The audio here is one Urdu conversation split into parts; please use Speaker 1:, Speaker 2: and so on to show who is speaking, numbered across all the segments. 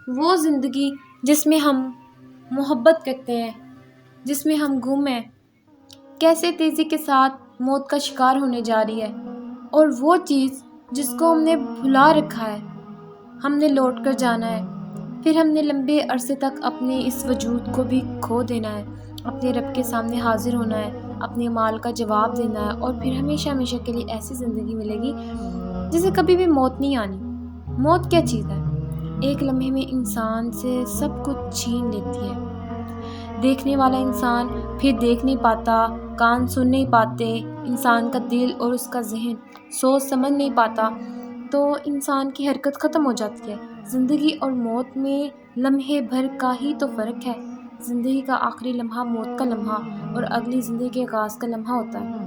Speaker 1: وہ زندگی جس میں ہم محبت کرتے ہیں، جس میں ہم گم ہیں، کیسے تیزی کے ساتھ موت کا شکار ہونے جا رہی ہے، اور وہ چیز جس کو ہم نے بھلا رکھا ہے، ہم نے لوٹ کر جانا ہے، پھر ہم نے لمبے عرصے تک اپنے اس وجود کو بھی کھو دینا ہے، اپنے رب کے سامنے حاضر ہونا ہے، اپنے مال کا جواب دینا ہے، اور پھر ہمیشہ ہمیشہ کے لیے ایسی زندگی ملے گی جسے کبھی بھی موت نہیں آنی۔ موت کیا چیز ہے؟ ایک لمحے میں انسان سے سب کچھ چھین لیتی ہے۔ دیکھنے والا انسان پھر دیکھ نہیں پاتا، کان سن نہیں پاتے، انسان کا دل اور اس کا ذہن سوچ سمجھ نہیں پاتا، تو انسان کی حرکت ختم ہو جاتی ہے۔ زندگی اور موت میں لمحے بھر کا ہی تو فرق ہے۔ زندگی کا آخری لمحہ موت کا لمحہ اور اگلی زندگی کے آغاز کا لمحہ ہوتا ہے۔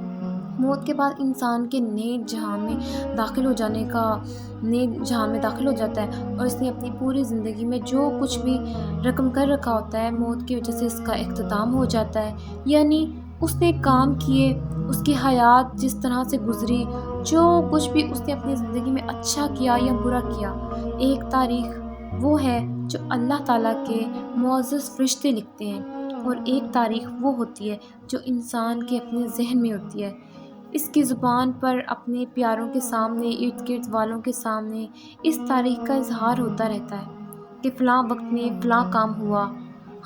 Speaker 1: موت کے بعد انسان کے نئے جہان میں داخل ہو جاتا ہے، اور اس نے اپنی پوری زندگی میں جو کچھ بھی رقم کر رکھا ہوتا ہے، موت کی وجہ سے اس کا اختتام ہو جاتا ہے۔ یعنی اس نے کام کیے، اس کی حیات جس طرح سے گزری، جو کچھ بھی اس نے اپنی زندگی میں اچھا کیا یا برا کیا، ایک تاریخ وہ ہے جو اللہ تعالیٰ کے معزز فرشتے لکھتے ہیں، اور ایک تاریخ وہ ہوتی ہے جو انسان کے اپنے ذہن میں ہوتی ہے۔ اس کی زبان پر اپنے پیاروں کے سامنے، ارد گرد والوں کے سامنے اس تاریخ کا اظہار ہوتا رہتا ہے کہ فلاں وقت میں فلاں کام ہوا،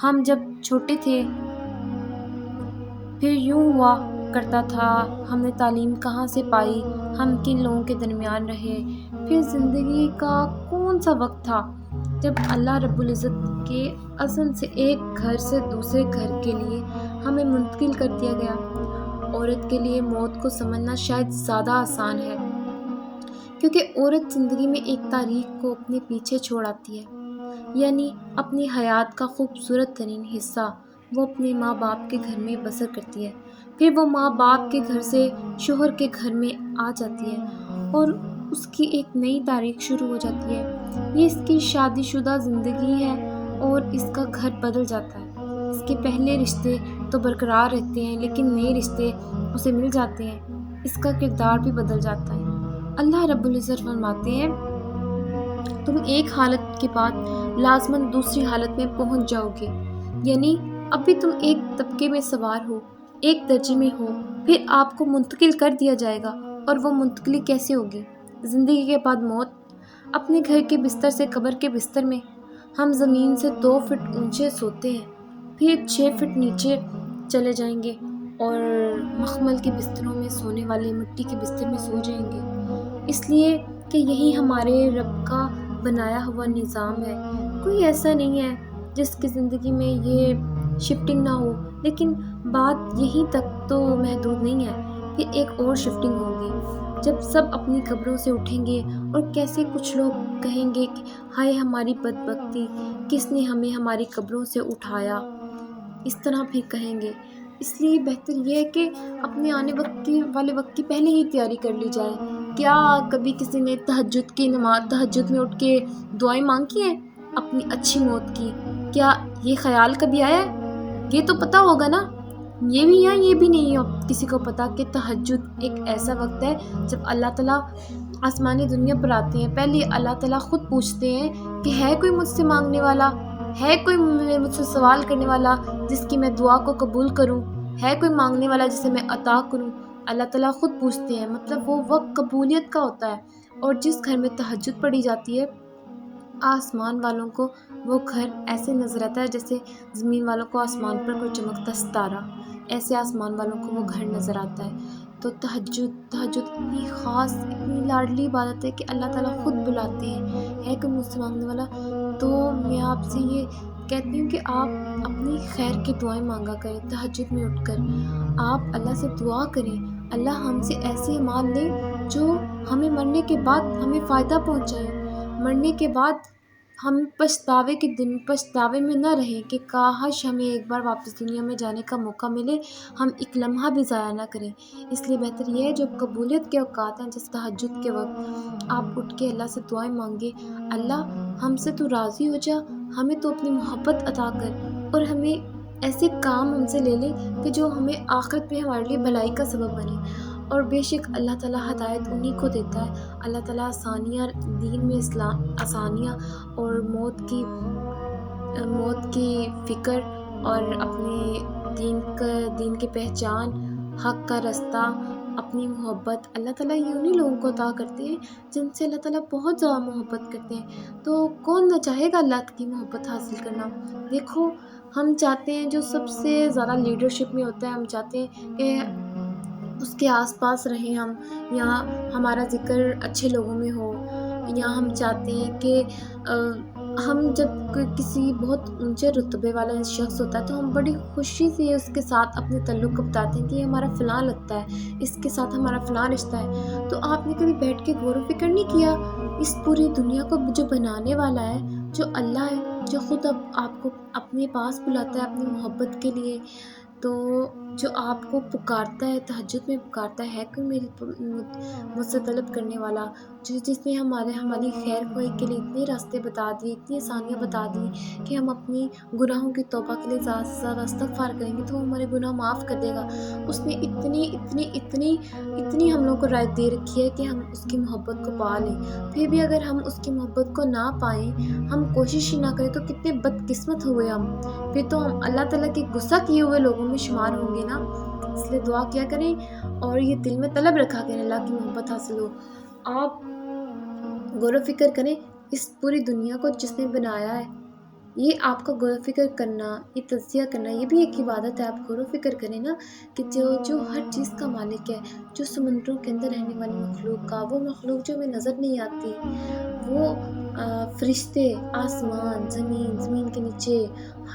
Speaker 1: ہم جب چھوٹے تھے پھر یوں ہوا کرتا تھا، ہم نے تعلیم کہاں سے پائی، ہم کن لوگوں کے درمیان رہے، پھر زندگی کا کون سا وقت تھا جب اللہ رب العزت کے عزم سے ایک گھر سے دوسرے گھر کے لیے ہمیں منتقل کر دیا گیا۔ عورت کے لیے موت کو سمجھنا شاید زیادہ آسان ہے، کیونکہ عورت زندگی میں ایک تاریخ کو اپنے پیچھے چھوڑ آتی ہے، یعنی اپنی حیات کا خوبصورت ترین حصہ وہ اپنے ماں باپ کے گھر میں بسر کرتی ہے، پھر وہ ماں باپ کے گھر سے شوہر کے گھر میں آ جاتی ہے، اور اس کی ایک نئی تاریخ شروع ہو جاتی ہے۔ یہ اس کی شادی شدہ زندگی ہے، اور اس کا گھر بدل جاتا ہے۔ اس کے پہلے رشتے تو برقرار رہتے ہیں، لیکن نئے رشتے اسے مل جاتے ہیں، اس کا کردار بھی بدل جاتا ہے۔ اللہ رب العزت فرماتے ہیں، تم ایک حالت کے بعد لازماً دوسری حالت میں پہنچ جاؤ گے، یعنی ابھی تم ایک طبقے میں سوار ہو، ایک درجے میں ہو، پھر آپ کو منتقل کر دیا جائے گا۔ اور وہ منتقلی کیسے ہوگی؟ زندگی کے بعد موت۔ اپنے گھر کے بستر سے قبر کے بستر میں ہم زمین سے 2 فٹ اونچے سوتے ہیں، پھر 6 فٹ نیچے چلے جائیں گے، اور مخمل کے بستروں میں سونے والے مٹی کے بستر میں سو جائیں گے، اس لیے کہ یہی ہمارے رب کا بنایا ہوا نظام ہے۔ کوئی ایسا نہیں ہے جس کی زندگی میں یہ شفٹنگ نہ ہو، لیکن بات یہیں تک تو محدود نہیں ہے، پھر ایک اور شفٹنگ ہوگی جب سب اپنی قبروں سے اٹھیں گے، اور کیسے کچھ لوگ کہیں گے کہ ہائے ہماری بدبختی، کس نے ہمیں ہماری قبروں سے اٹھایا، اس طرح پھر کہیں گے۔ اس لیے بہتر یہ ہے کہ اپنے آنے والے وقت کی پہلے ہی تیاری کر لی جائے۔ کیا کبھی کسی نے تہجد میں اٹھ کے دعائیں مانگی ہیں اپنی اچھی موت کی؟ کیا یہ خیال کبھی آیا ہے؟ یہ تو پتہ ہوگا نا، یہ بھی یا یہ بھی نہیں کسی کو پتا کہ تہجد ایک ایسا وقت ہے جب اللہ تعالیٰ آسمانی دنیا پر آتے ہیں۔ پہلے اللہ تعالیٰ خود پوچھتے ہیں کہ ہے کوئی مجھ سے مانگنے والا، ہے کوئی مجھ سے سوال کرنے والا جس کی میں دعا کو قبول کروں، ہے کوئی مانگنے والا جسے میں عطا کروں۔ اللہ تعالیٰ خود پوچھتے ہیں، مطلب وہ وقت قبولیت کا ہوتا ہے۔ اور جس گھر میں تہجد پڑھی جاتی ہے، آسمان والوں کو وہ گھر ایسے نظر آتا ہے جیسے زمین والوں کو آسمان پر کوئی چمکتا ستارہ، ایسے آسمان والوں کو وہ گھر نظر آتا ہے۔ تو تہجد اتنی خاص، اتنی لاڈلی عبادت ہے کہ اللہ تعالیٰ خود بلاتے ہیں، ہے کوئی مجھ سے مانگنے والا۔ تو میں آپ سے یہ کہتی ہوں کہ آپ اپنی خیر کی دعائیں مانگا کریں، تہجد میں اٹھ کر آپ اللہ سے دعا کریں، اللہ ہم سے ایسے اعمال لے جو ہمیں مرنے کے بعد ہمیں فائدہ پہنچائے، مرنے کے بعد ہم پچھتاوے میں نہ رہیں کہ کاش ہمیں ایک بار واپس دنیا میں جانے کا موقع ملے، ہم ایک لمحہ بھی ضائع نہ کریں۔ اس لیے بہتر یہ ہے جو قبولیت کے اوقات ہیں، جس تہجد کے وقت آپ اٹھ کے اللہ سے دعائیں مانگے، اللہ ہم سے تو راضی ہو جا، ہمیں تو اپنی محبت عطا کر، اور ہمیں ایسے کام ہم سے لے لے کہ جو ہمیں آخرت میں ہمارے لیے بھلائی کا سبب بنے۔ اور بے شک اللہ تعالیٰ ہدایت انہیں کو دیتا ہے۔ اللہ تعالیٰ آسانیاں دین میں آسانیاں اور موت کی فکر اور اپنے دین کی پہچان، حق کا رستہ، اپنی محبت اللہ تعالیٰ یہ انہیں لوگوں کو عطا کرتے ہیں جن سے اللہ تعالیٰ بہت زیادہ محبت کرتے ہیں۔ تو کون نہ چاہے گا اللہ کی محبت حاصل کرنا؟ دیکھو، ہم چاہتے ہیں جو سب سے زیادہ لیڈرشپ میں ہوتا ہے، ہم چاہتے ہیں کہ اس کے آس پاس رہیں ہم، یا ہمارا ذکر اچھے لوگوں میں ہو، یا ہم چاہتے ہیں کہ ہم جب کسی بہت اونچے رتبے والا شخص ہوتا ہے تو ہم بڑی خوشی سے اس کے ساتھ اپنے تعلق کو بتاتے ہیں کہ یہ ہمارا فلاں لگتا ہے، اس کے ساتھ ہمارا فلاں رشتہ ہے۔ تو آپ نے کبھی بیٹھ کے غور و فکر نہیں کیا اس پوری دنیا کو جو بنانے والا ہے، جو اللہ ہے، جو خود اب آپ کو اپنے پاس بلاتا ہے اپنی محبت کے لیے، تو جو آپ کو پکارتا ہے، تہجد میں پکارتا ہے کہ میری مجھ سے طلب کرنے والا، جس نے ہماری خیر خواہی کے لیے اتنے راستے بتا دیے، اتنی آسانیاں بتا دی کہ ہم اپنی گناہوں کی توبہ کے لیے زیادہ سے زیادہ استغفار کریں گے تو وہ ہمارے گناہ معاف کر دے گا۔ اس نے اتنی ہم لوگوں کو رائے دے رکھی ہے کہ ہم اس کی محبت کو پا لیں۔ پھر بھی اگر ہم اس کی محبت کو نہ پائیں، ہم کوشش ہی نہ کریں، تو کتنے بدقسمت ہوئے ہم، پھر تو ہم اللہ تعالیٰ کے غصہ کیے ہوئے لوگوں میں شمار ہوں گے نا۔ اس لیے دعا کیا کریں اور یہ دل میں طلب رکھا کریں اللہ کی محبت حاصل ہو۔ آپ غور و فکر کریں اس پوری دنیا کو جس نے بنایا ہے، یہ آپ کا غور و فکر کرنا، یہ تجزیہ کرنا، یہ بھی ایک عبادت ہے۔ آپ غور و فکر کریں نا کہ جو ہر چیز کا مالک ہے، جو سمندروں کے اندر رہنے والی مخلوق کا، وہ مخلوق جو ہمیں نظر نہیں آتی، وہ فرشتے، آسمان، زمین کے نیچے،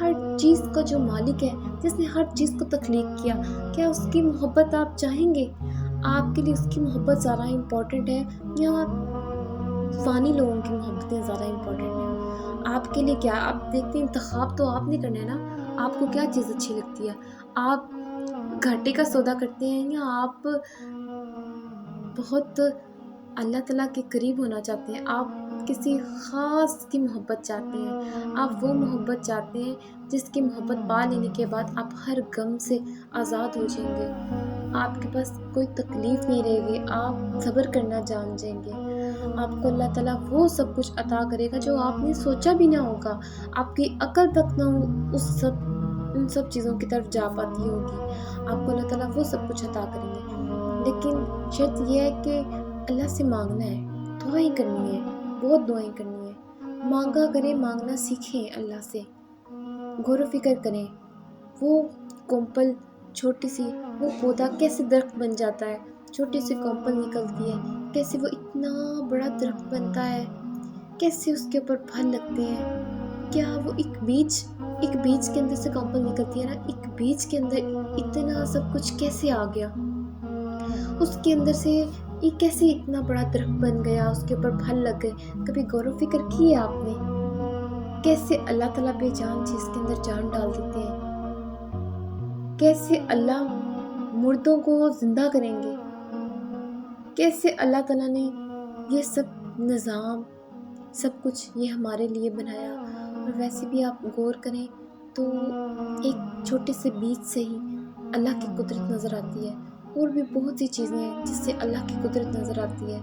Speaker 1: ہر چیز کا جو مالک ہے، جس نے ہر چیز کو تخلیق کیا، کیا اس کی محبت آپ چاہیں گے؟ آپ کے لیے اس کی محبت زیادہ امپورٹنٹ ہے یا فانی لوگوں کی محبتیں زیادہ امپورٹنٹ ہیں؟ آپ کے لیے کیا؟ آپ دیکھتے ہیں انتخاب تو آپ نہیں کرنا ہے نا، آپ کو کیا چیز اچھی لگتی ہے؟ آپ گھاٹے کا سودا کرتے ہیں یا آپ بہت اللہ تعالیٰ کے قریب ہونا چاہتے ہیں؟ آپ کسی خاص کی محبت چاہتے ہیں، آپ وہ محبت چاہتے ہیں جس کی محبت پا لینے کے بعد آپ ہر غم سے آزاد ہو جائیں گے، آپ کے پاس کوئی تکلیف نہیں رہے گی، آپ صبر کرنا جان جائیں گے، آپ کو اللہ تعالیٰ وہ سب کچھ عطا کرے گا جو آپ نے سوچا بھی نہ ہوگا، آپ کی عقل تک نہ ان سب چیزوں کی طرف جا پاتی ہوگی، آپ کو اللہ تعالیٰ وہ سب کچھ عطا کریں گے۔ لیکن شرط یہ ہے کہ اللہ سے مانگنا ہے، دعائیں کرنی ہے، بہت دعائیں کرنی ہے، مانگا کریں، مانگنا سیکھیں اللہ سے، غور و فکر کریں۔ وہ کومپل چھوٹی سی، وہ پودا کیسے درخت بن جاتا ہے، چھوٹی سی کومپل نکلتی ہے، کیسے وہ اتنا بڑا درخت بنتا ہے، کیسے اس کے اوپر پھل لگتے ہیں، کیا وہ ایک بیج کے اندر سے کومپل نکلتی ہے نا، ایک بیج کے اندر اتنا سب کچھ کیسے آ گیا، اس کے اندر سے یہ کیسے اتنا بڑا درخت بن گیا، اس کے اوپر پھل لگ گئے؟ کبھی غور و فکر کی ہے آپ نے کیسے اللہ تعالیٰ بے جان چیز کے اندر جان ڈال دیتے ہیں؟ کیسے اللہ مردوں کو زندہ کریں گے؟ کیسے اللہ تعالیٰ نے یہ سب نظام، سب کچھ یہ ہمارے لیے بنایا؟ اور ویسے بھی آپ غور کریں تو ایک چھوٹے سے بیج سے ہی اللہ کی قدرت نظر آتی ہے، اور بھی بہت سی چیزیں ہیں جس سے اللہ کی قدرت نظر آتی ہے۔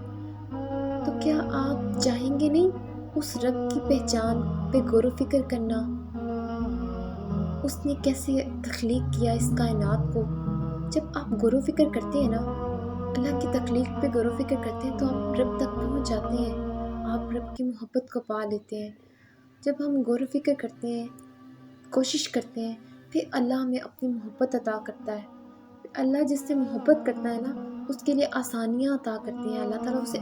Speaker 1: تو کیا آپ چاہیں گے نہیں اس رب کی پہچان پہ غور و فکر کرنا؟ اس نے کیسے تخلیق کیا اس کائنات کو؟ جب آپ غور و فکر کرتے ہیں نا، اللہ کی تخلیق پہ غور و فکر کرتے ہیں تو آپ رب تک پہنچ جاتے ہیں، آپ رب کی محبت کو پا لیتے ہیں۔ جب ہم غور و فکر کرتے ہیں، کوشش کرتے ہیں، پھر اللہ ہمیں اپنی محبت عطا کرتا ہے۔ اللہ جس سے محبت کرتا ہے نا، اس کے لیے آسانیاں عطا کرتے ہیں، اللہ تعالیٰ اسے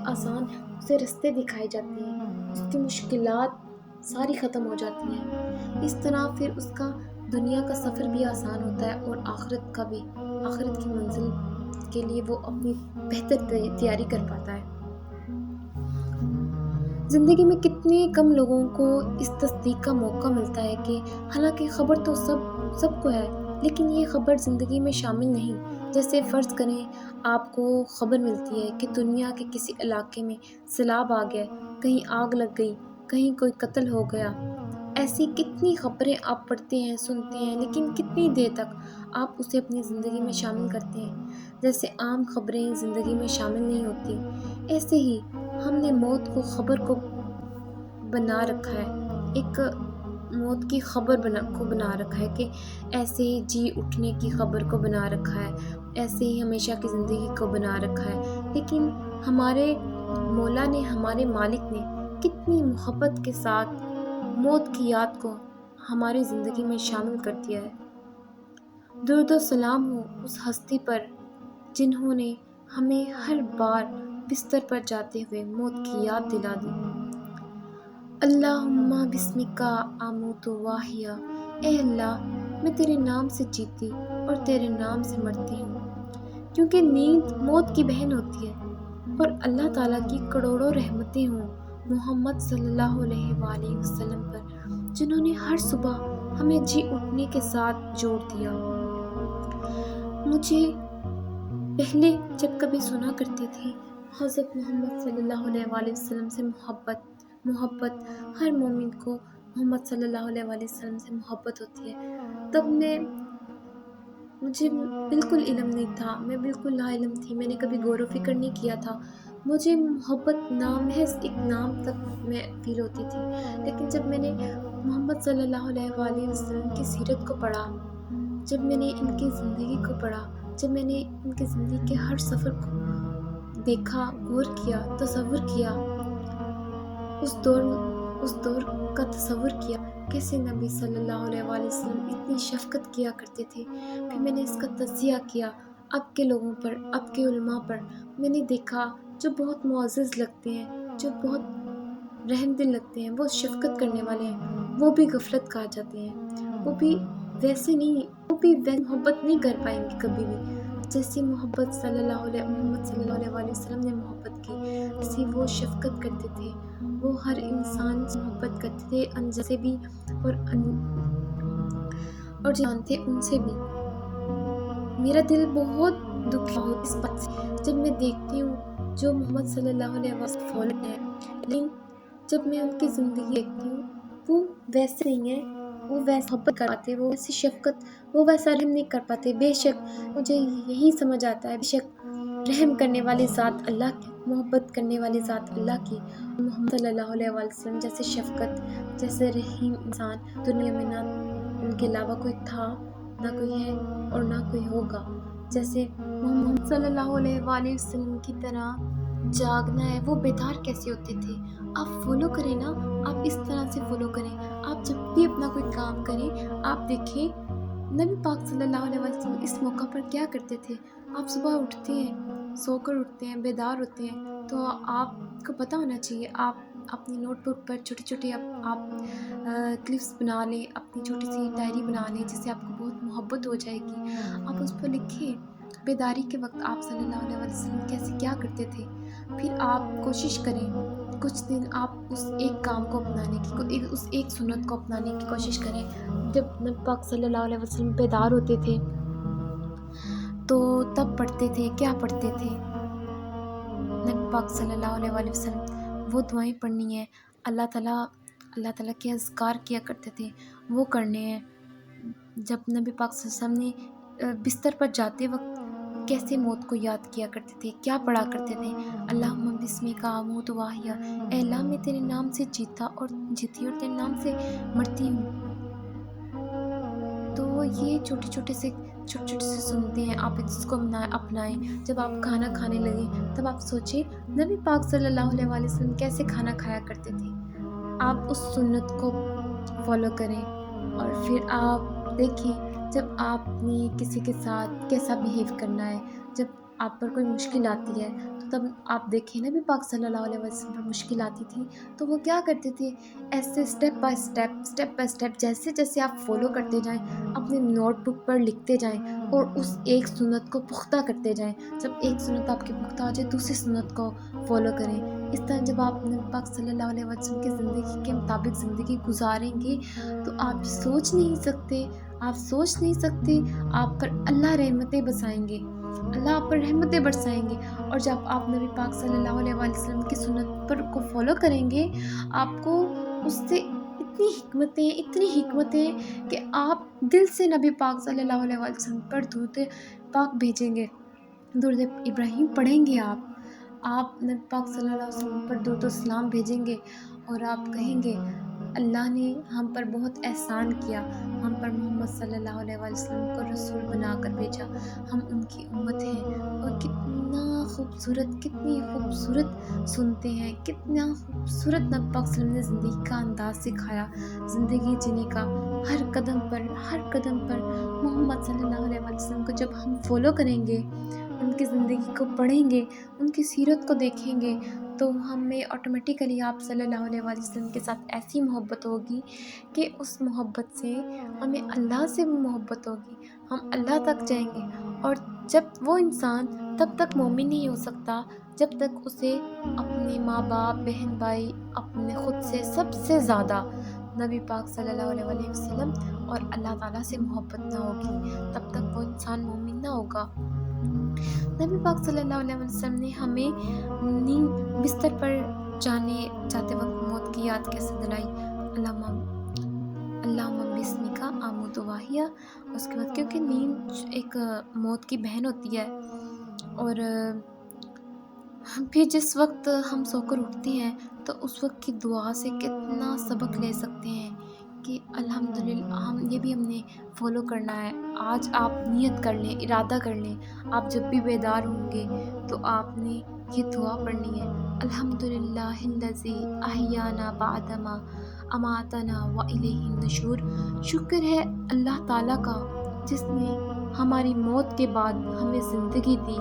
Speaker 1: رستے دکھائے جاتے ہیں، اس کی مشکلات ساری ختم ہو جاتی ہیں۔ اس طرح پھر اس کا دنیا کا سفر بھی آسان ہوتا ہے اور آخرت کا بھی، آخرت کی منزل کے لیے وہ اپنی بہتر تیاری کر پاتا ہے۔ زندگی میں کتنے کم لوگوں کو اس تصدیق کا موقع ملتا ہے کہ حالانکہ خبر تو سب کو ہے، لیکن یہ خبر زندگی میں شامل نہیں۔ جیسے فرض کریں آپ کو خبر ملتی ہے کہ دنیا کے کسی علاقے میں سیلاب آ گیا، کہیں آگ لگ گئی، کہیں کوئی قتل ہو گیا، ایسی کتنی خبریں آپ پڑھتے ہیں، سنتے ہیں، لیکن کتنی دیر تک آپ اسے اپنی زندگی میں شامل کرتے ہیں؟ جیسے عام خبریں زندگی میں شامل نہیں ہوتی، ایسے ہی ہم نے موت کو خبر کو بنا رکھا ہے، ایک موت کی خبر بنا رکھا ہے کہ ایسے ہی جی اٹھنے کی خبر کو بنا رکھا ہے، ایسے ہی ہمیشہ کی زندگی کو بنا رکھا ہے۔ لیکن ہمارے مولا نے، ہمارے مالک نے کتنی محبت کے ساتھ موت کی یاد کو ہماری زندگی میں شامل کر دیا ہے۔ درود و سلام ہو اس ہستی پر جنہوں نے ہمیں ہر بار بستر پر جاتے ہوئے موت کی یاد دلا دی۔ اللہم بسمکا اموت و احیا، اے اللہ میں تیرے نام سے جیتی اور تیرے نام سے مرتی ہوں، کیونکہ نیند موت کی بہن ہوتی ہے۔ اور اللہ تعالیٰ کی کروڑوں رحمتیں ہوں محمد صلی اللہ علیہ وآلہ وسلم پر، جنہوں نے ہر صبح ہمیں جی اٹھنے کے ساتھ جوڑ دیا۔ مجھے پہلے جب کبھی سنا کرتی تھی حضرت محمد صلی اللہ علیہ وآلہ وسلم سے محبت ہر مومن کو محمد صلی اللہ علیہ وآلہ وسلم سے محبت ہوتی ہے، تب مجھے بالکل علم نہیں تھا، میں بالکل لا علم تھی، میں نے کبھی غور و فکر نہیں کیا تھا۔ مجھے محبت محض ایک نام تک میں فیل ہوتی تھی، لیکن جب میں نے محمد صلی اللہ علیہ وآلہ وسلم کی سیرت کو پڑھا، جب میں نے ان کی زندگی کو پڑھا، جب میں نے ان کی زندگی کے ہر سفر کو دیکھا، غور کیا، تصور کیا، اس دور کا تصور کیا، کیسے نبی صلی اللہ علیہ وآلہ وسلم اتنی شفقت کیا کرتے تھے۔ پھر میں نے اس کا تجزیہ کیا اب کے لوگوں پر، اب کے علماء پر، میں نے دیکھا جو بہت معزز لگتے ہیں، جو بہت رحم دل لگتے ہیں، وہ شفقت کرنے والے ہیں، وہ بھی غفلت کھا جاتے ہیں، وہ بھی ویسے محبت نہیں کر پائیں گے کبھی بھی جیسی محمد صلی اللہ علیہ وآلہ وسلم نے محبت کی، جیسی وہ شفقت کرتے تھے، وہ ہر انسان سے محبت کرتے تھے، انجان سے بھی اور جانتے ان سے بھی۔ میرا دل بہت دکھی ہوتا ہے اس بات سے جب میں دیکھتی ہوں جو محمد صلی اللہ علیہ وسلم فالو ہیں، لیکن جب میں ان کی زندگی دیکھتی ہوں وہ ویسے نہیں ہیں، وہ ویسے محبت کر پاتے، وہ ویسی شفقت، وہ ویسا رحم نہیں کر پاتے۔ بے شک مجھے یہی سمجھ آتا ہے، بے شک رحم کرنے والی ذات اللہ کی، محبت کرنے والی ذات اللہ کی، محمد صلی اللہ علیہ وسلم جیسے شفقت، جیسے رحیم انسان دنیا میں نہ ان کے علاوہ کوئی تھا، نہ کوئی ہے اور نہ کوئی ہوگا۔ جیسے محمد صلی اللہ علیہ وآلہ وسلم کی طرح جاگنا ہے، وہ بیدار کیسے ہوتے تھے؟ آپ فالو کریں نا، آپ اس طرح سے فالو کریں۔ آپ جب بھی اپنا کوئی کام کریں، آپ دیکھیں نبی پاک صلی اللہ علیہ وسلم اس موقع پر کیا کرتے تھے۔ آپ صبح اٹھتے ہیں، سو کر اٹھتے ہیں، بیدار ہوتے ہیں، تو آپ کو پتہ ہونا چاہیے، آپ اپنی نوٹ بک پر چھوٹی آپ کلپس بنا لیں، اپنی چھوٹی سی ڈائری بنا لیں جس سے آپ کو بہت محبت ہو جائے گی۔ آپ اس پر لکھیں بیداری کے وقت آپ صلی اللہ علیہ وسلم کیسے کیا کرتے تھے، پھر آپ کوشش کریں کچھ دن آپ اس ایک کام کو اپنانے کی، اس ایک سنت کو اپنانے کی کوشش کریں۔ جب نبی پاک صلی اللہ علیہ وسلم بیدار ہوتے تھے تو تب پڑھتے تھے، کیا پڑھتے تھے نبی پاک صلی اللہ علیہ وسلم؟ وہ دعائیں پڑھنی ہیں، اللہ تعالیٰ کے اذکار کیا کرتے تھے، وہ کرنے ہیں۔ جب نبی پاک صلی اللہ علیہ وسلم نے بستر پر جاتے وقت کیسے موت کو یاد کیا کرتے تھے، کیا پڑھا کرتے تھے؟ اللہم بسمکا اموت و احیا، اے اللہ میں تیرے نام سے جیتی اور تیرے نام سے مرتی ہوں۔ تو یہ چھوٹے سے سنتے ہیں، آپ اس کو اپنائیں۔ جب آپ کھانا کھانے لگیں تب آپ سوچیں نبی پاک صلی اللہ علیہ وآلہ وسلم کیسے کھانا کھایا کرتے تھے، آپ اس سنت کو فالو کریں۔ اور پھر آپ دیکھیں جب آپ نے کسی کے ساتھ کیسا بیہیو کرنا ہے، جب آپ پر کوئی مشکل آتی ہے تو تب آپ دیکھیں نبی پاک صلی اللہ علیہ وسلم پر مشکل آتی تھی تو وہ کیا کرتے تھے، ایسے اسٹیپ بائی اسٹیپ جیسے آپ فالو کرتے جائیں، اپنے نوٹ بک پر لکھتے جائیں اور اس ایک سنت کو پختہ کرتے جائیں۔ جب ایک سنت آپ کی پختہ ہو جائے دوسری سنت کو فالو کریں۔ اس طرح جب آپ نبی پاک صلی اللہ علیہ وسلم کی زندگی کے مطابق زندگی گزاریں گے تو آپ سوچ نہیں سکتے آپ پر اللہ رحمتیں برسائیں گے، اللہ آپ پر رحمتیں برسائیں گے۔ اور جب آپ نبی پاک صلی اللہ علیہ وسلم کی سنت پر کو فالو کریں گے، آپ کو اس سے اتنی حکمتیں کہ آپ دل سے نبی پاک صلی اللہ علیہ وسلم پر درود پاک بھیجیں گے، درود ابراہیم پڑھیں گے آپ نبی پاک صلی اللہ علیہ وسلم پر درود و سلام بھیجیں گے اور آپ کہیں گے اللہ نے ہم پر بہت احسان کیا، ہم پر محمد صلی اللہ علیہ وسلم کو رسول بنا کر بھیجا، ہم ان کی امت ہیں، اور کتنی خوبصورت سنتے ہیں، کتنا خوبصورت نبی پاک صلی اللہ علیہ وسلم نے زندگی کا انداز سکھایا، زندگی جینے کا ہر قدم پر محمد صلی اللہ علیہ وسلم کو جب ہم فالو کریں گے، ان کی زندگی کو پڑھیں گے، ان کی سیرت کو دیکھیں گے، تو ہمیں آٹومیٹیکلی آپ صلی اللہ علیہ وسلم کے ساتھ ایسی محبت ہوگی کہ اس محبت سے ہمیں اللہ سے بھی محبت ہوگی، ہم اللہ تک جائیں گے۔ اور جب وہ انسان تب تک مومن نہیں ہو سکتا جب تک اسے اپنے ماں باپ، بہن بھائی، اپنے خود سے سب سے زیادہ نبی پاک صلی اللہ علیہ وسلم اور اللہ تعالیٰ سے محبت نہ ہوگی، تب تک وہ انسان مومن نہ ہوگا۔ نبی پاک صلی اللہ علیہ وسلم نے ہمیں بستر پر جاتے وقت موت کی یاد کیسے دلائی؟ اللہم بسمک آموت واحیا، اس کے بعد کیونکہ نیند ایک موت کی بہن ہوتی ہے، اور پھر جس وقت ہم سو کر اٹھتے ہیں تو اس وقت کی دعا سے کتنا سبق لے سکتے ہیں کہ الحمدللہ ہم نے فالو کرنا ہے۔ آج آپ نیت کر لیں، ارادہ کر لیں، آپ جب بھی بیدار ہوں گے تو آپ نے یہ دعا پڑھنی ہے، الحمدللہ الذی احیانا بعدما اماتنا والیہ النشور۔ شکر ہے اللہ تعالیٰ کا جس نے ہماری موت کے بعد ہمیں زندگی دی،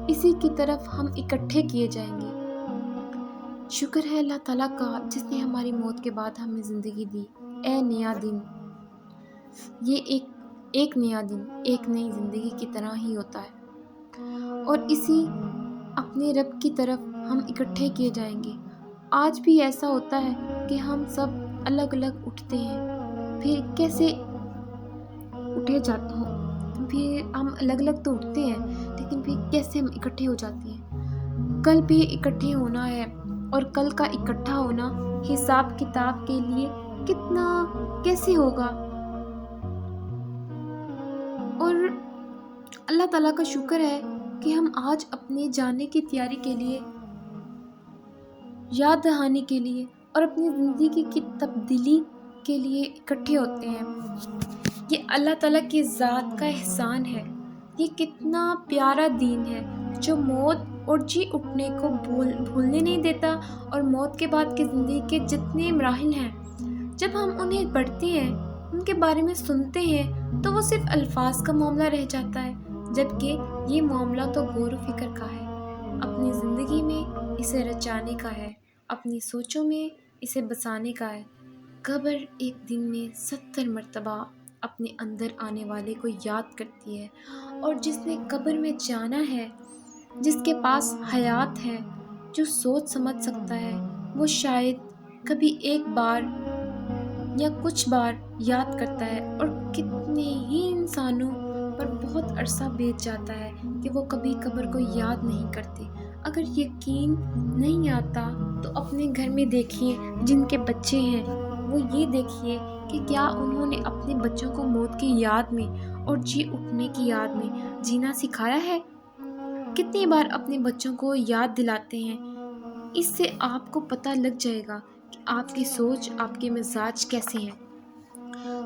Speaker 1: اسی کی طرف ہم اکٹھے کیے جائیں گے۔ شکر ہے اللہ تعالیٰ کا جس نے ہماری موت کے بعد ہمیں زندگی دی۔ اے نیا دن، یہ ایک نیا دن ایک نئی زندگی کی طرح ہی ہوتا ہے، اور اسی اپنے رب کی طرف ہم اکٹھے کیے جائیں گے۔ آج بھی ایسا ہوتا ہے کہ ہم سب الگ الگ اٹھتے ہیں، پھر کیسے اٹھے جاتے ہیں، پھر ہم الگ الگ تو اٹھتے ہیں لیکن پھر کیسے ہم اکٹھے ہو جاتے ہیں؟ کل بھی اکٹھے ہونا ہے، اور کل کا اکٹھا ہونا حساب کتاب کے لیے کیسے ہوگا؟ اور اللہ تعالیٰ کا شکر ہے کہ ہم آج اپنے جانے کی تیاری کے لیے، یاد دہانی کے لیے اور اپنی زندگی کی تبدیلی کے لیے اکٹھے ہوتے ہیں۔ یہ اللہ تعالیٰ کی ذات کا احسان ہے۔ یہ کتنا پیارا دین ہے جو موت اور جی اٹھنے کو بھولنے نہیں دیتا، اور موت کے بعد کی زندگی کے جتنے مراحل ہیں جب ہم انہیں پڑھتے ہیں، ان کے بارے میں سنتے ہیں، تو وہ صرف الفاظ کا معاملہ رہ جاتا ہے، جبکہ یہ معاملہ تو غور و فکر کا ہے، اپنی زندگی میں اسے رچانے کا ہے، اپنی سوچوں میں اسے بسانے کا ہے۔ قبر ایک دن میں 70 مرتبہ اپنے اندر آنے والے کو یاد کرتی ہے، اور جس نے قبر میں جانا ہے، جس کے پاس حیات ہے، جو سوچ سمجھ سکتا ہے، وہ شاید کبھی ایک بار یا کچھ بار یاد کرتا ہے، اور کتنے ہی انسانوں پر بہت عرصہ بیت جاتا ہے کہ وہ کبھی قبر کو یاد نہیں کرتے۔ اگر یقین نہیں آتا تو اپنے گھر میں دیکھیے جن کے بچے ہیں، وہ یہ دیکھیے کہ کیا انہوں نے اپنے بچوں کو موت کی یاد میں اور جی اٹھنے کی یاد میں جینا سکھایا ہے؟ کتنی بار اپنے بچوں کو یاد دلاتے ہیں؟ اس سے آپ کو پتہ لگ جائے گا کہ آپ کی سوچ، آپ کے مزاج کیسے ہیں۔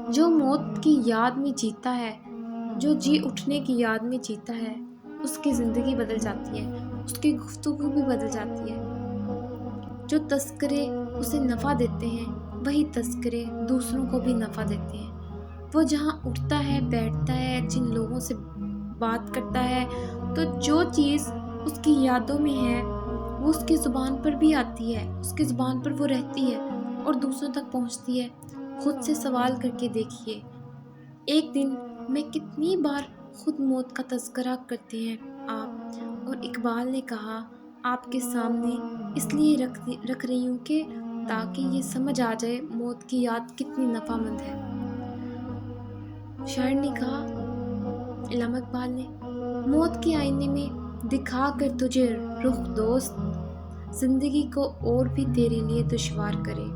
Speaker 1: جو موت کی یاد میں جیتا ہے، جو جی اٹھنے کی یاد میں جیتا ہے، اس کی زندگی بدل جاتی ہے، اس کی گفتگو بھی بدل جاتی ہے۔ جو تذکرے اسے نفع دیتے ہیں، وہی تذکرے دوسروں کو بھی نفع دیتے ہیں۔ وہ جہاں اٹھتا ہے، بیٹھتا ہے، جن لوگوں سے بات کرتا ہے، تو جو چیز اس کی یادوں میں ہے وہ اس کی زبان پر بھی آتی ہے، اس کی زبان پر وہ رہتی ہے اور دوسروں تک پہنچتی ہے۔ خود سے سوال کر کے دیکھیے، ایک دن میں کتنی بار خود موت کا تذکرہ کرتے ہیں آپ؟ اور اقبال نے کہا، آپ کے سامنے اس لیے رکھ رہی ہوں کہ تاکہ یہ سمجھ آ جائے موت کی یاد کتنی نفع مند ہے۔ شاعر نے کہا، علامہ اقبال نے، موت کے آئینے میں دکھا کر تجھے رخ دوست، زندگی کو اور بھی تیرے لیے دشوار کرے۔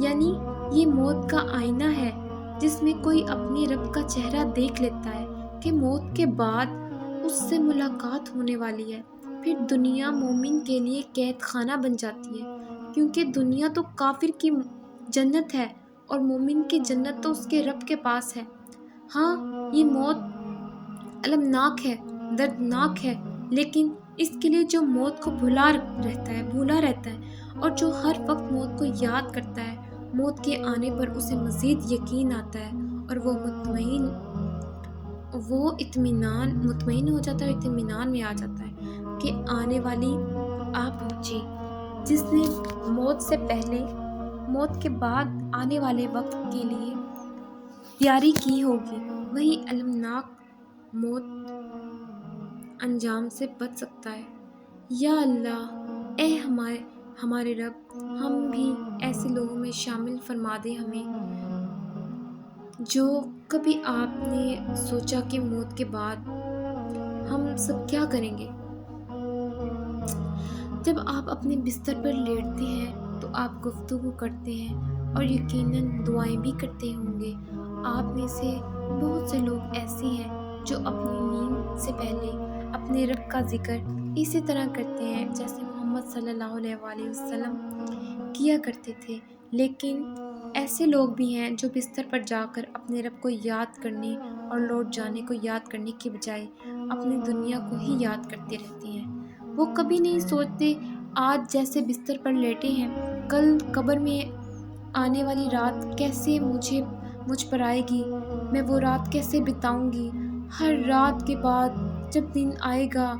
Speaker 1: یعنی یہ موت کا آئینہ ہے جس میں کوئی اپنے رب کا چہرہ دیکھ لیتا ہے کہ موت کے بعد اس سے ملاقات ہونے والی ہے۔ پھر دنیا مومن کے لیے قید خانہ بن جاتی ہے، کیونکہ دنیا تو کافر کی جنت ہے اور مومن کی جنت تو اس کے رب کے پاس ہے۔ ہاں، یہ موت المناک ہے، دردناک ہے، لیکن اس کے لیے جو موت کو بھولا رہتا ہے اور جو ہر وقت موت کو یاد کرتا ہے، موت کے آنے پر اسے مزید یقین آتا ہے اور وہ مطمئن ہو جاتا ہے، اطمینان میں آ جاتا ہے کہ آنے والی آ پہنچی۔ جس نے موت سے پہلے، موت کے بعد آنے والے وقت کے لیے تیاری کی ہوگی، وہی المناک موت انجام سے بچ سکتا ہے۔ یا اللہ، اے ہمارے رب، ہم بھی ایسے لوگوں میں شامل فرما دے ہمیں، جو کبھی آپ نے سوچا کہ موت کے بعد ہم سب کیا کریں گے۔ جب آپ اپنے بستر پر لیٹتے ہیں تو آپ گفتگو کرتے ہیں اور یقیناً دعائیں بھی کرتے ہوں گے۔ آپ میں سے بہت سے لوگ ایسے ہیں جو اپنی نیند سے پہلے اپنے رب کا ذکر اسی طرح کرتے ہیں جیسے محمد صلی اللہ علیہ وآلہ وسلم کیا کرتے تھے، لیکن ایسے لوگ بھی ہیں جو بستر پر جا کر اپنے رب کو یاد کرنے اور لوٹ جانے کو یاد کرنے کی بجائے اپنی دنیا کو ہی یاد کرتے رہتے ہیں۔ وہ کبھی نہیں سوچتے آج جیسے بستر پر لیٹے ہیں، کل قبر میں آنے والی رات کیسے مجھ پر آئے گی، میں وہ رات کیسے بتاؤں گی، ہر رات کے بعد جب دن آئے گا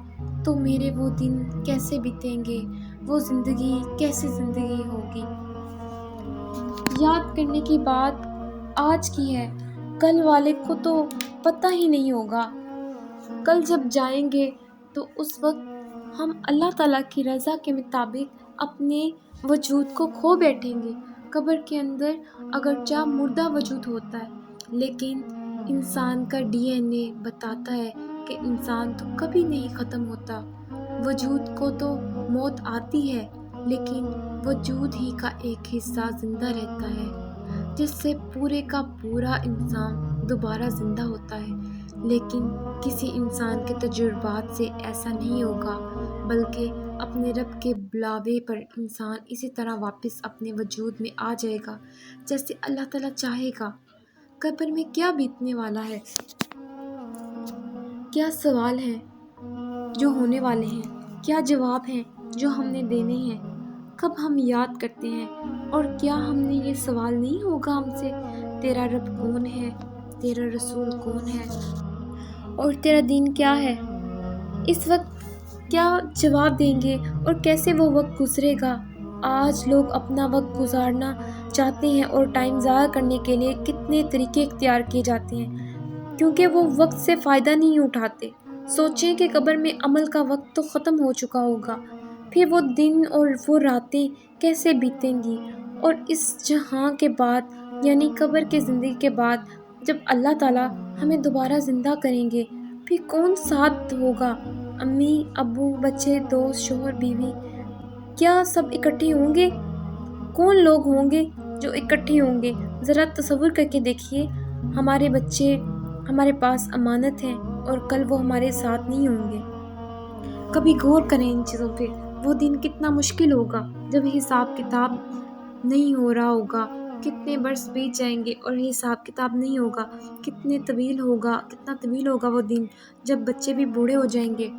Speaker 1: تو میرے وہ دن کیسے بیتیں گے، وہ زندگی کیسے زندگی ہوگی۔ یاد کرنے کی بات آج کی ہے، کل والے کو تو پتہ ہی نہیں ہوگا۔ کل جب جائیں گے تو اس وقت ہم اللہ تعالیٰ کی رضا کے مطابق اپنے وجود کو کھو بیٹھیں گے۔ قبر کے اندر اگرچہ مردہ وجود ہوتا ہے، لیکن انسان کا ڈی این اے بتاتا ہے کہ انسان تو کبھی نہیں ختم ہوتا۔ وجود کو تو موت آتی ہے، لیکن وجود ہی کا ایک حصہ زندہ رہتا ہے، جس سے پورے کا پورا انسان دوبارہ زندہ ہوتا ہے۔ لیکن کسی انسان کے تجربات سے ایسا نہیں ہوگا، بلکہ اپنے رب کے بلاوے پر انسان اسی طرح واپس اپنے وجود میں آ جائے گا جیسے اللہ تعالیٰ چاہے گا۔ قبر میں کیا بیتنے والا ہے، کیا سوال ہیں جو ہونے والے ہیں، کیا جواب ہیں جو ہم نے دینے ہیں، کب ہم یاد کرتے ہیں، اور کیا ہم نے یہ سوال نہیں ہوگا ہم سے، تیرا رب کون ہے، تیرا رسول کون ہے، اور تیرا دین کیا ہے۔ اس وقت کیا جواب دیں گے اور کیسے وہ وقت گزرے گا۔ آج لوگ اپنا وقت گزارنا چاہتے ہیں اور ٹائم ضائع کرنے کے لیے کتنے طریقے اختیار کیے جاتے ہیں، کیونکہ وہ وقت سے فائدہ نہیں اٹھاتے۔ سوچیں کہ قبر میں عمل کا وقت تو ختم ہو چکا ہوگا، پھر وہ دن اور وہ راتیں کیسے بیتیں گی، اور اس جہاں کے بعد یعنی قبر کی زندگی کے بعد جب اللہ تعالیٰ ہمیں دوبارہ زندہ کریں گے، پھر کون ساتھ ہوگا، امی ابو بچے دوست شوہر بیوی، کیا سب اکٹھے ہوں گے؟ کون لوگ ہوں گے جو اکٹھے ہوں گے؟ ذرا تصور کر کے دیکھیے، ہمارے بچے ہمارے پاس امانت ہیں اور کل وہ ہمارے ساتھ نہیں ہوں گے۔ کبھی غور کریں ان چیزوں پہ، وہ دن کتنا مشکل ہوگا جب حساب کتاب نہیں ہو رہا ہوگا، کتنے برس بیت جائیں گے اور حساب کتاب نہیں ہوگا، کتنا طویل ہوگا وہ دن جب بچے بھی بوڑھے ہو جائیں گے۔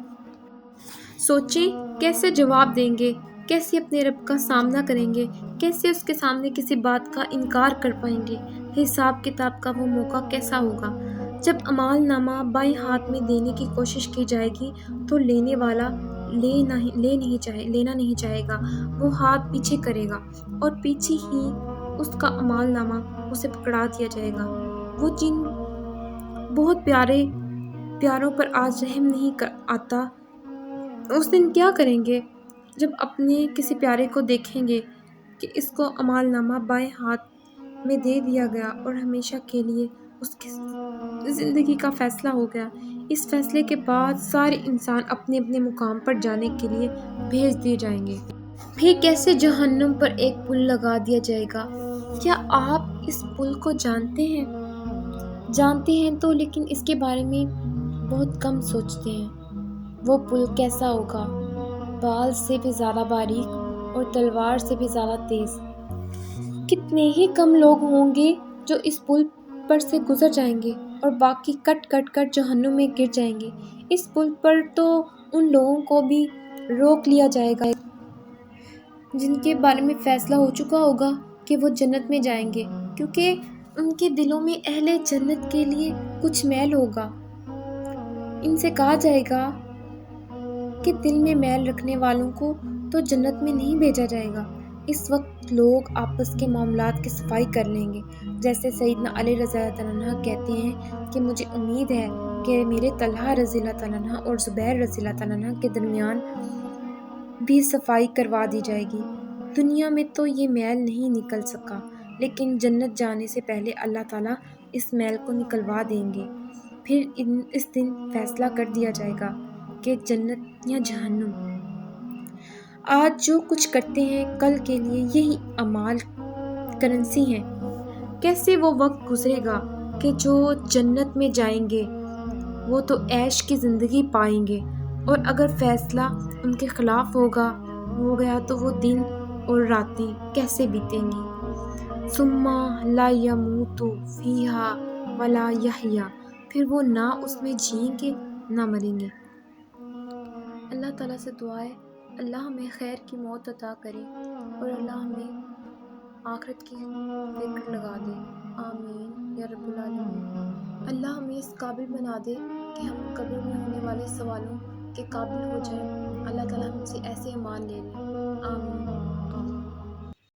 Speaker 1: سوچیں کیسے جواب دیں گے، کیسے اپنے رب کا سامنا کریں گے، کیسے اس کے سامنے کسی بات کا انکار کر پائیں گے۔ حساب کتاب کا وہ موقع کیسا ہوگا جب اعمال نامہ بائیں ہاتھ میں دینے کی کوشش کی جائے گی تو لینے والا لینا نہیں چاہے گا، وہ ہاتھ پیچھے کرے گا اور پیچھے ہی اس کا اعمال نامہ اسے پکڑا دیا جائے گا۔ وہ جن بہت پیاروں پر آج رحم نہیں آتا، اس دن کیا کریں گے جب اپنے کسی پیارے کو دیکھیں گے کہ اس کو اعمال نامہ بائیں ہاتھ میں دے دیا گیا اور ہمیشہ کے لیے اس کی زندگی کا فیصلہ ہو گیا۔ اس فیصلے کے بعد سارے انسان اپنے اپنے مقام پر جانے کے لیے بھیج دیے جائیں گے۔ پھر کیسے جہنم پر ایک پل لگا دیا جائے گا۔ کیا آپ اس پل کو جانتے ہیں؟ جانتے ہیں تو لیکن اس کے بارے میں بہت کم سوچتے ہیں۔ وہ پل کیسا ہوگا؟ بال سے بھی زیادہ باریک اور تلوار سے بھی زیادہ تیز۔ کتنے ہی کم لوگ ہوں گے جو اس پل پر سے گزر جائیں گے اور باقی کٹ کٹ کر جہنم میں گر جائیں گے۔ اس پل پر تو ان لوگوں کو بھی روک لیا جائے گا جن کے بارے میں فیصلہ ہو چکا ہوگا کہ وہ جنت میں جائیں گے، کیونکہ ان کے دلوں میں اہل جنت کے لیے کچھ میل ہوگا۔ ان سے کہا جائے گا کہ دل میں میل رکھنے والوں کو تو جنت میں نہیں بھیجا جائے گا۔ اس وقت لوگ آپس کے معاملات کی صفائی کر لیں گے، جیسے سیدنا علی رضی اللہ عنہ کہتے ہیں کہ مجھے امید ہے کہ میرے طلحہ رضی اللہ عنہ اور زبیر رضی اللہ عنہ کے درمیان بھی صفائی کروا دی جائے گی۔ دنیا میں تو یہ میل نہیں نکل سکا، لیکن جنت جانے سے پہلے اللہ تعالیٰ اس میل کو نکلوا دیں گے۔ پھر اس دن فیصلہ کر دیا جائے گا کہ جنت یا جہنم۔ آج جو کچھ کرتے ہیں کل کے لیے یہی اعمال کرنسی ہیں۔ کیسے وہ وقت گزرے گا کہ جو جنت میں جائیں گے وہ تو عیش کی زندگی پائیں گے، اور اگر فیصلہ ان کے خلاف ہو گیا تو وہ دن اور راتیں کیسے بیتیں گی۔ ثم لا يموت فيها ولا يحيا، پھر وہ نہ اس میں جئیں گے نہ مریں گے۔ اللہ تعالیٰ سے دعا ہے اللہ ہمیں خیر کی موت عطا کرے اور اللہ ہمیں آخرت کی فکر لگا دے۔ آمین یا رب العالمین۔ اللہ ہمیں اس قابل بنا دے کہ ہم قبر میں ہونے والے سوالوں کے قابل ہو جائیں۔ اللہ تعالیٰ ہم سے ایسے اعمال لے لیں۔ آمین۔